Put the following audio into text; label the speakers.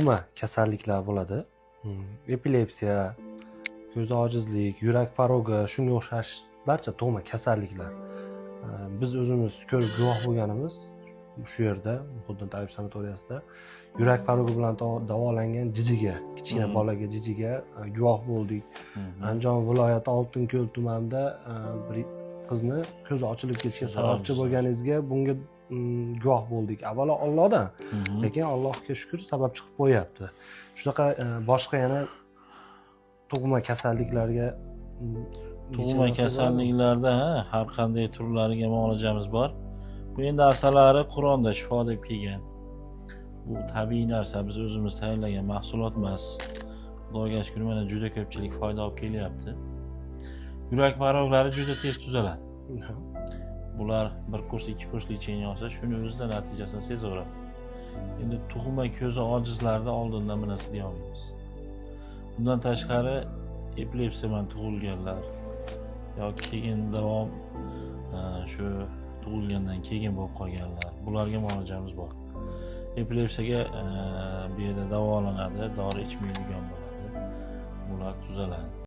Speaker 1: tug'ma kasalliklar bo'ladi. Epilepsiya, ko'z ojizlik, yurak porogi, shunga o'xshash barcha tug'ma kasalliklar. Biz o'zimiz ko'rib guvoh bo'lganimiz shu yerda, Muhiddin Toyib sanatoriyasida yurak porogi bilan davolangan jijiga, kichkina bolaga jijiga guvoh bo'ldik. Andijon viloyati Oltinko'l tumanida bir qizni ko'zi ochilib ketishiga sababchi bo'lganingizga bunga guvoh bo'ldik. Avvalo Allohdan, lekin Allohga shukr sabab chiqib qo'yapti. Shunaqa boshqa yana tug'ma kasalliklarga
Speaker 2: tug'ma kasalliklarda har qanday turlariga muolajamiz bor. Bu endi asalari Qur'onda shifo deb kelgan. Bu tabiiy narsa, biz o'zimiz tayyorlagan mahsulot emas. Xudoga shukr, mana juda ko'pchilik foyda olib kelyapti. Yurak paroglari juda tez tuzaladi. Bular bir kurs, ikki kurslik ichgan olsa, shuni o'zida natijasini sezaveradi. Endi tug'ma ko'zi ojizlarda oldindan bir narsa deya olmaymiz. Bundan tashqari epilepsiya bilan tug'ilganlar yoki keyin davom shu tug'ilgandan keyin bo'lib qolganlar, bularga muolajamiz bor. Epilepsiyaga bu yerda davolanadi, dori ichmaydigan bo'ladi. Bular tuzaladi.